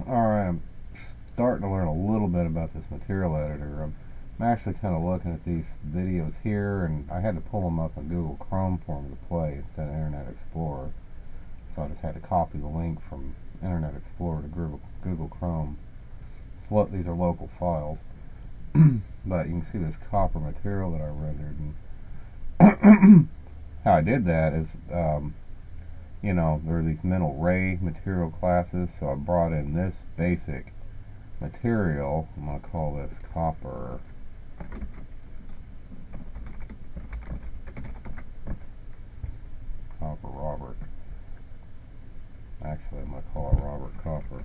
Alright, I'm starting to learn a little bit about this material editor. I'm actually kind of looking at these videos here, and I had to pull them up on Google Chrome for them to play instead of Internet Explorer. So I just had to copy the link from Internet Explorer to Google Chrome. So these are local files. But you can see this copper material that I rendered. And how I did that is, you know, there are these mental ray material classes, so I brought in this basic material. I'm going to call this copper. Copper Robert. Actually, I'm going to call it Robert Copper.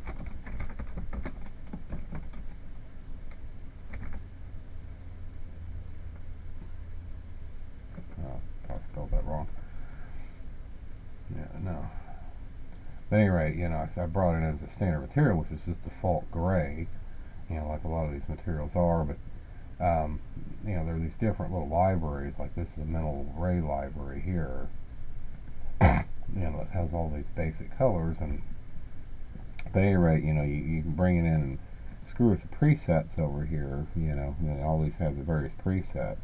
I spelled that wrong. Yeah, no. But anyway, you know, I brought it as a standard material, which is just default gray, you know, like a lot of these materials are. But you know, there are these different little libraries. Like this is a mental ray library here. You know, it has all these basic colors, and at any rate, you know, you can bring it in and screw with the presets over here. You know, and they always have the various presets.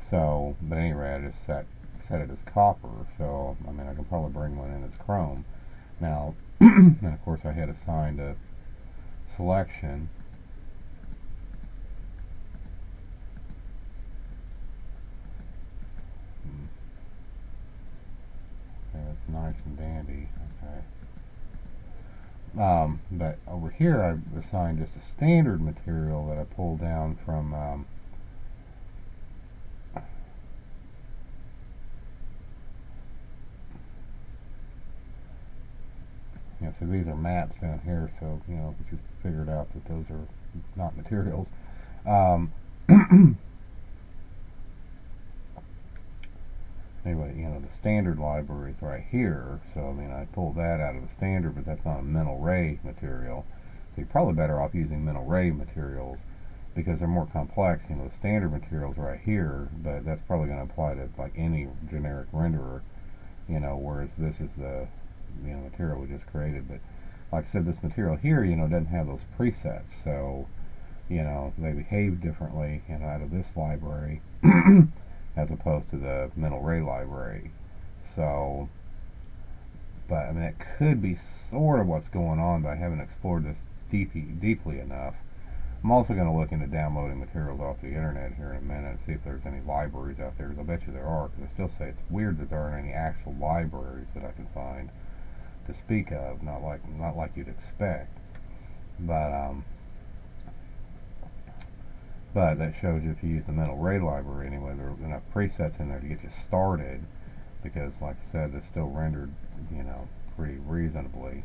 So, but anyway, I just set it as copper. So, I mean, I can probably bring one in as chrome. Now, and of course, I had assigned a selection. Okay, that's nice and dandy. Okay. But over here, I've assigned just a standard material that I pulled down from. You know, so these are maps down here, so, you know, but you figured out that those are not materials. Anyway, you know, the standard library is right here, so, I mean, I pulled that out of the standard, but that's not a mental ray material. So you're probably better off using mental ray materials because they're more complex. You know, the standard materials right here, but that's probably going to apply to, like, any generic renderer, you know, whereas this is the, you know, material we just created. But like I said, this material here, you know, doesn't have those presets, so, you know, they behave differently, you know, out of this library as opposed to the mental ray library. So, but I mean, it could be sort of what's going on, but I haven't explored this deeply enough. I'm also going to look into downloading materials off the internet here in a minute and see if there's any libraries out there, because I bet you there are, because I still say it's weird that there aren't any actual libraries that I can find to speak of, not like you'd expect. But that shows you if you use the mental ray library anyway, there are enough presets in there to get you started, because like I said, it's still rendered, you know, pretty reasonably.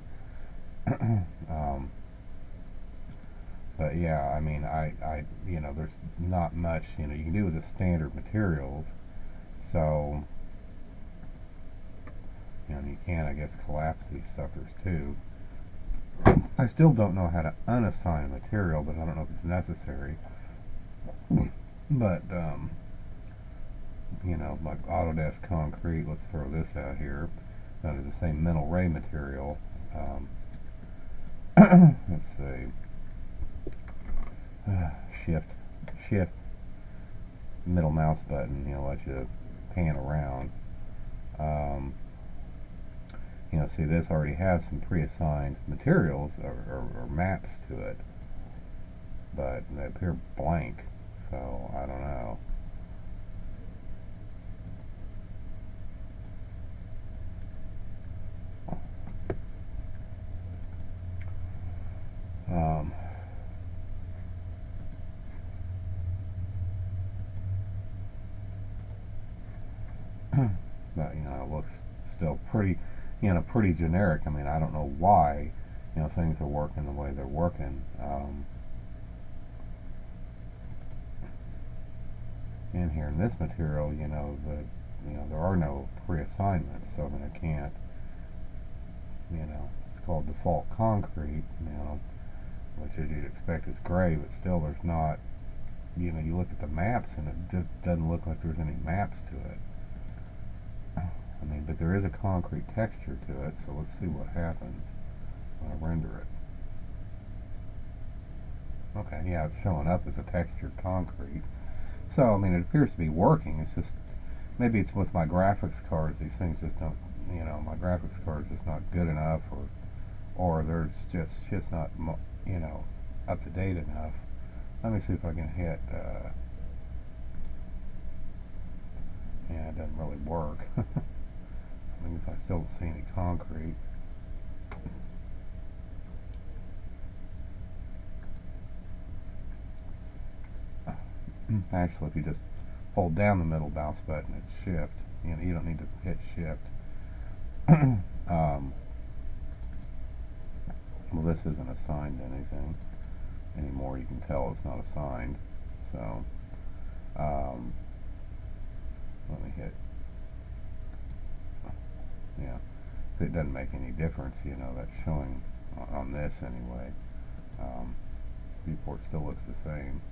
But yeah, I mean, I you know, there's not much, you know, you can do with the standard materials. So, you know, you can, I guess, collapse these suckers too. I still don't know how to unassign a material, but I don't know if it's necessary. But, you know, like Autodesk Concrete, let's throw this out here, under the same mental ray material. Let's see. Shift, middle mouse button, you know, lets you pan around. You know, see, this already has some pre-assigned materials or maps to it, but they appear blank, so I don't know. But, you know, it looks still pretty, you know, pretty generic. I mean, I don't know why, you know, things are working the way they're working. In here in this material, you know, there are no pre-assignments, so I mean, I can't, you know, it's called default concrete, you know, which as you'd expect is gray, but still there's not, you know, you look at the maps and it just doesn't look like there's any maps to it. I mean, but there is a concrete texture to it, so let's see what happens when I render it. Okay, yeah, it's showing up as a textured concrete. So, I mean, it appears to be working. It's just, maybe it's with my graphics cards. These things just don't, my graphics card's just not good enough, or there's just not, up to date enough. Let me see if I can hit, yeah, it doesn't really work. I guess I still don't see any concrete. Actually, if you just hold down the middle mouse button, it's shift. You don't need to hit shift. Well, this isn't assigned to anything anymore. You can tell it's not assigned. So, let me hit. Yeah, so it doesn't make any difference. That's showing on this anyway. Viewport still looks the same.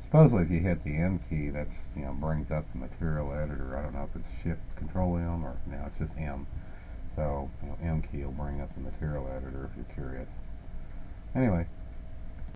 Supposedly, if you hit the M key, that's brings up the material editor. I don't know if it's Shift Control M or no, it's just M. So M key will bring up the material editor if you're curious. Anyway,